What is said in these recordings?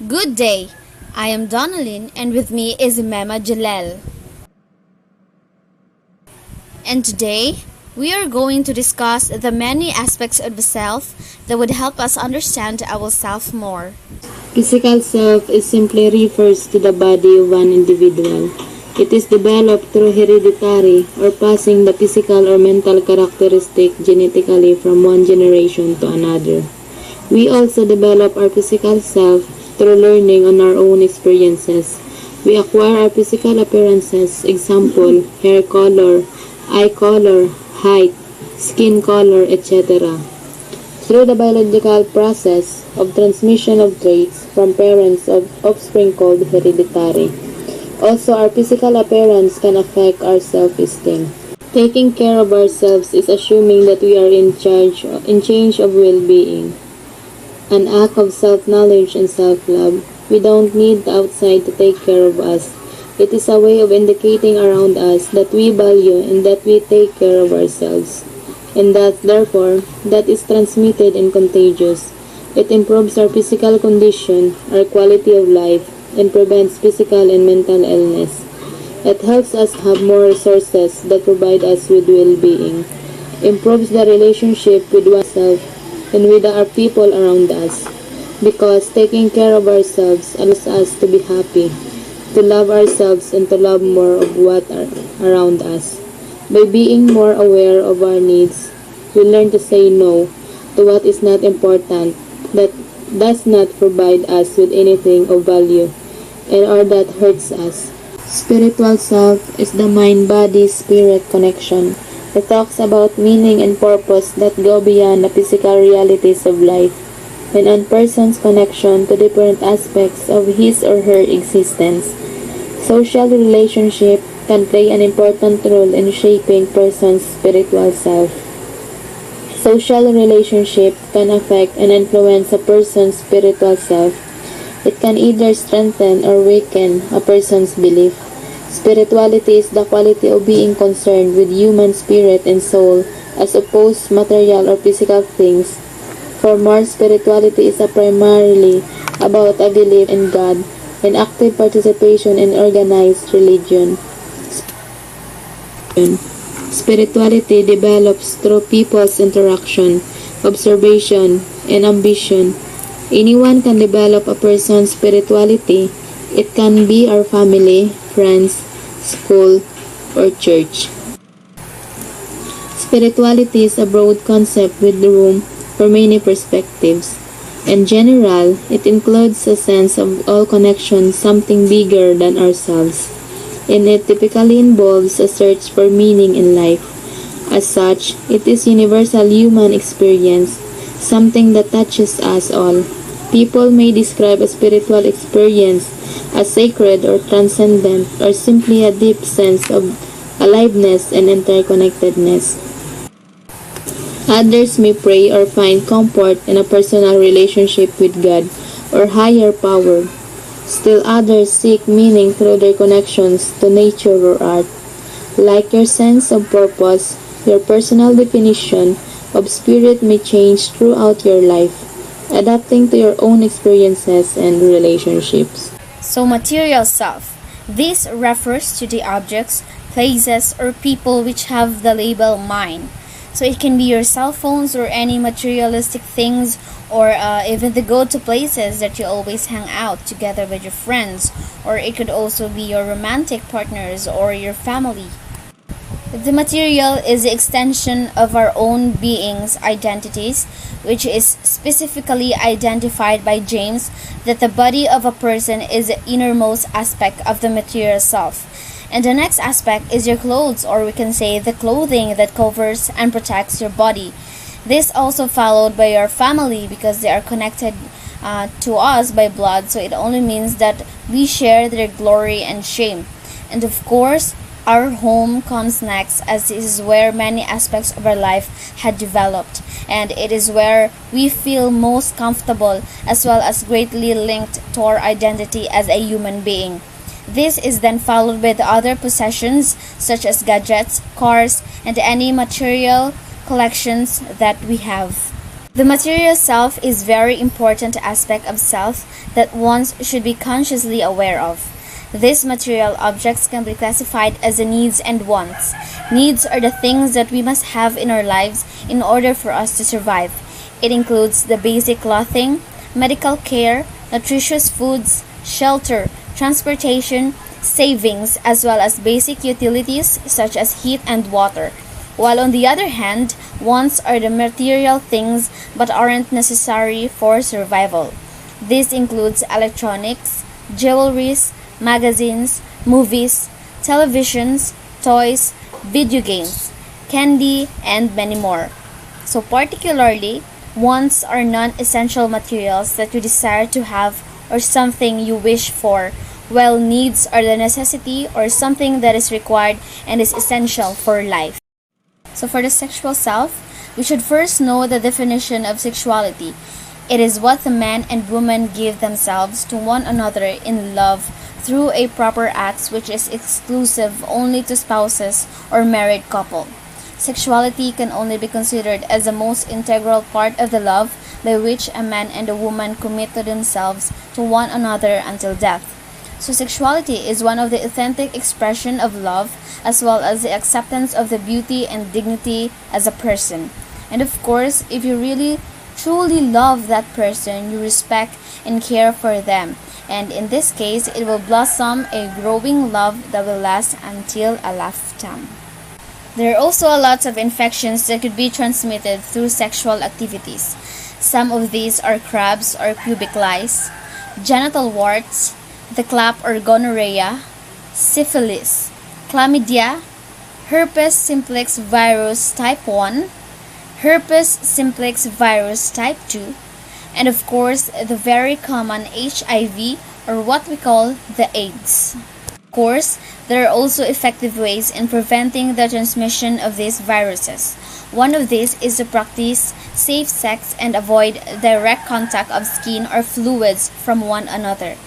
Good day. I am Donalyn and with me is Mema Jalel. And today we are going to discuss the many aspects of the self that would help us understand ourselves more. Physical self is simply refers to the body of an individual. It is developed through hereditary or passing the physical or mental characteristic genetically from one generation to another. We also develop our physical self through learning on our own experiences. We acquire our physical appearances, example, hair color, eye color, height, skin color, etc. Through the biological process of transmission of traits from parents of offspring called hereditary. Also, our physical appearance can affect our self-esteem. Taking care of ourselves is assuming that we are in change of well-being. An act of self-knowledge and self-love. We don't need the outside to take care of us. It is a way of indicating around us that we value and that we take care of ourselves. And that, therefore, that is transmitted and contagious. It improves our physical condition, our quality of life, and prevents physical and mental illness. It helps us have more resources that provide us with well-being. Improves the relationship with oneself and with our people around us. Because taking care of ourselves allows us to be happy, to love ourselves and to love more of what are around us. By being more aware of our needs, we learn to say no to what is not important, that does not provide us with anything of value, and or that hurts us. Spiritual self is the mind-body-spirit connection. It talks about meaning and purpose that go beyond the physical realities of life, and on person's connection to different aspects of his or her existence. Social relationship can play an important role in shaping person's spiritual self. Social relationship can affect and influence a person's spiritual self. It can either strengthen or weaken a person's belief. Spirituality is the quality of being concerned with human spirit and soul as opposed to material or physical things. For more, spirituality is primarily about a belief in God and active participation in organized religion. Spirituality develops through people's interaction, observation, and ambition. Anyone can develop a person's spirituality. It can be our family, friends, school, or church. Spirituality is a broad concept with room for many perspectives. In general, it includes a sense of all connections, something bigger than ourselves, and it typically involves a search for meaning in life. As such, it is universal human experience, something that touches us all. People may describe a spiritual experience as sacred or transcendent or simply a deep sense of aliveness and interconnectedness. Others may pray or find comfort in a personal relationship with God or higher power. Still others seek meaning through their connections to nature or art. Like your sense of purpose, your personal definition of spirit may change throughout your life, adapting to your own experiences and relationships. So, material self. This refers to the objects, places, or people which have the label mine. So it can be your cell phones or any materialistic things, or even the go-to places that you always hang out together with your friends, or it could also be your romantic partners or your family. The material is the extension of our own being's identities, which is specifically identified by James that the body of a person is the innermost aspect of the material self. And the next aspect is your clothes, or we can say the clothing that covers and protects your body. This also followed by your family because they are connected to us by blood, so it only means that we share their glory and shame. And of course, our home comes next, as this is where many aspects of our life had developed, and it is where we feel most comfortable as well as greatly linked to our identity as a human being. This is then followed by the other possessions such as gadgets, cars, and any material collections that we have. The material self is very important aspect of self that one should be consciously aware of. These material objects can be classified as the needs and wants. Needs are the things that we must have in our lives in order for us to survive. It includes the basic clothing, medical care, nutritious foods, shelter, transportation, savings, as well as basic utilities such as heat and water. While on the other hand, wants are the material things but aren't necessary for survival. This includes electronics, jewelries, magazines, movies, televisions, toys, video games, candy, and many more. So particularly, wants are non-essential materials that you desire to have or something you wish for, while needs are the necessity or something that is required and is essential for life. So for the sexual self, we should first know the definition of sexuality. It is what the man and woman give themselves to one another in love through a proper act which is exclusive only to spouses or married couple. Sexuality can only be considered as the most integral part of the love by which a man and a woman commit to themselves to one another until death. So sexuality is one of the authentic expression of love as well as the acceptance of the beauty and dignity as a person. And of course, if you really truly love that person, you respect and care for them. And in this case, it will blossom a growing love that will last until a lifetime. There are also lots of infections that could be transmitted through sexual activities. Some of these are crabs or pubic lice, genital warts, the clap or gonorrhea, syphilis, chlamydia, herpes simplex virus type 1, herpes simplex virus type 2, and of course the very common HIV or what we call the AIDS. Of course, there are also effective ways in preventing the transmission of these viruses. One of these is to practice safe sex and avoid direct contact of skin or fluids from one another.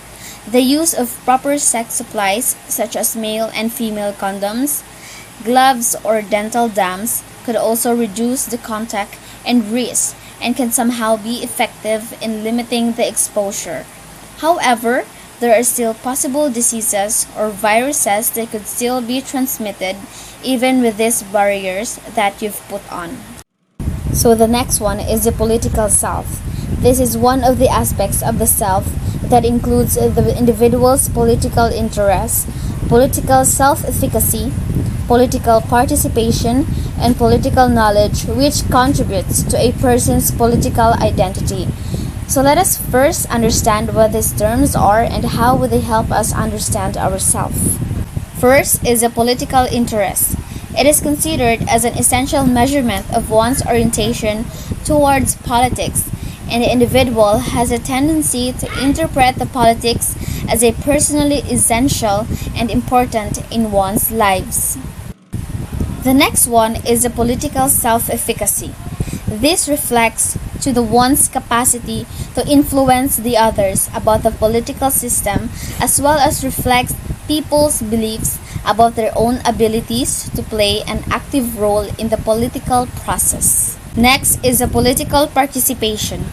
The use of proper sex supplies such as male and female condoms, gloves or dental dams could also reduce the contact and risk and can somehow be effective in limiting the exposure. However, there are still possible diseases or viruses that could still be transmitted even with these barriers that you've put on. So the next one is the political self. This is one of the aspects of the self that includes the individual's political interests, political self-efficacy, political participation, and political knowledge which contributes to a person's political identity. So let us first understand what these terms are and how would they help us understand ourselves. First is a political interest. It is considered as an essential measurement of one's orientation towards politics, and the individual has a tendency to interpret the politics as a personally essential and important in one's lives. The next one is the political self-efficacy. This reflects to the one's capacity to influence the others about the political system as well as reflects people's beliefs about their own abilities to play an active role in the political process. Next is the political participation.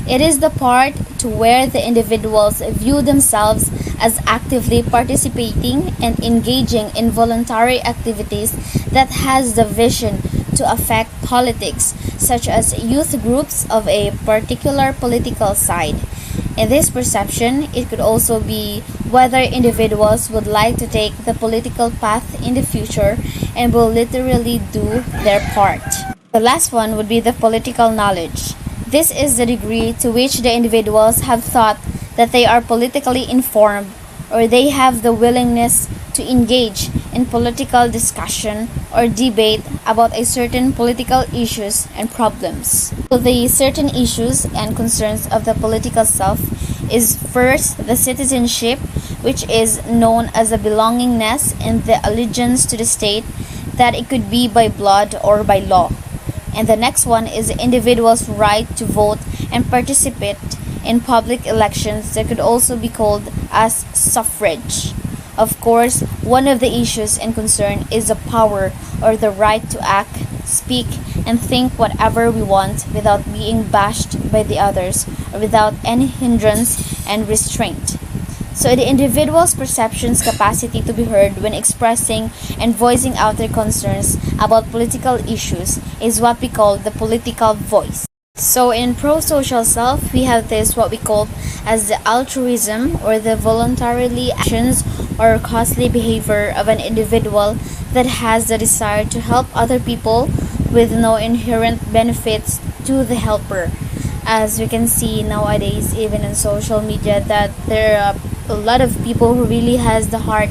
It is the part to where the individuals view themselves as actively participating and engaging in voluntary activities that has the vision to affect politics, such as youth groups of a particular political side. In this perception, it could also be whether individuals would like to take the political path in the future and will literally do their part. The last one would be the political knowledge. This is the degree to which the individuals have thought that they are politically informed or they have the willingness to engage in political discussion or debate about a certain political issues and problems. So the certain issues and concerns of the political self is first the citizenship, which is known as the belongingness and the allegiance to the state, that it could be by blood or by law. And the next one is the individual's right to vote and participate in public elections that could also be called as suffrage. Of course, one of the issues and concern is the power or the right to act speak, and think whatever we want without being bashed by the others or without any hindrance and restraint. So, the individual's perception's capacity to be heard when expressing and voicing out their concerns about political issues is what we call the political voice. So, in pro-social self, we have this what we call as the altruism or the voluntarily actions or costly behavior of an individual that has the desire to help other people with no inherent benefits to the helper. As we can see nowadays, even in social media, that there are a lot of people who really has the heart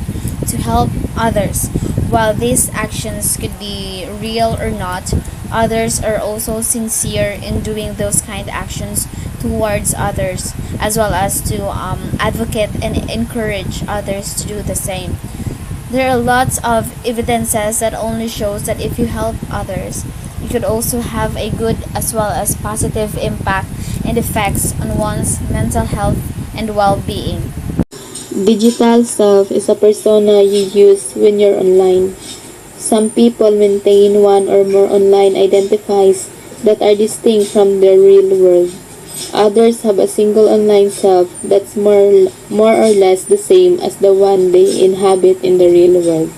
to help others. While these actions could be real or not, others are also sincere in doing those kind of actions towards others, as well as to advocate and encourage others to do the same. There are lots of evidences that only shows that if you help others, you could also have a good as well as positive impact and effects on one's mental health and well-being. Digital self is a persona you use when you're online. Some people maintain one or more online identifiers that are distinct from their real world. Others have a single online self that's more or less the same as the one they inhabit in the real world.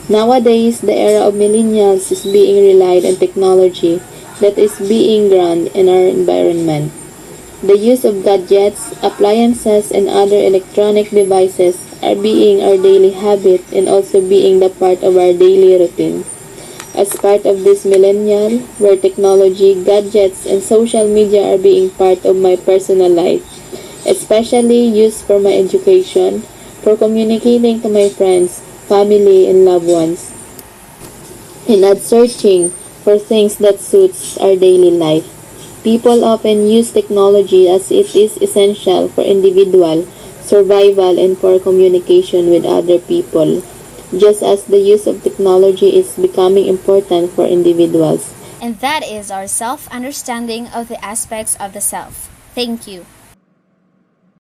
Nowadays, the era of millennials is being relied on technology that is being grand in our environment. The use of gadgets, appliances, and other electronic devices are being our daily habit and also being the part of our daily routine. As part of this millennial, where technology, gadgets, and social media are being part of my personal life, especially used for my education, for communicating to my friends, family, and loved ones, and at searching for things that suits our daily life. People often use technology as it is essential for individual survival and for communication with other people, just as the use of technology is becoming important for individuals. And that is our self understanding of the aspects of the self. Thank you.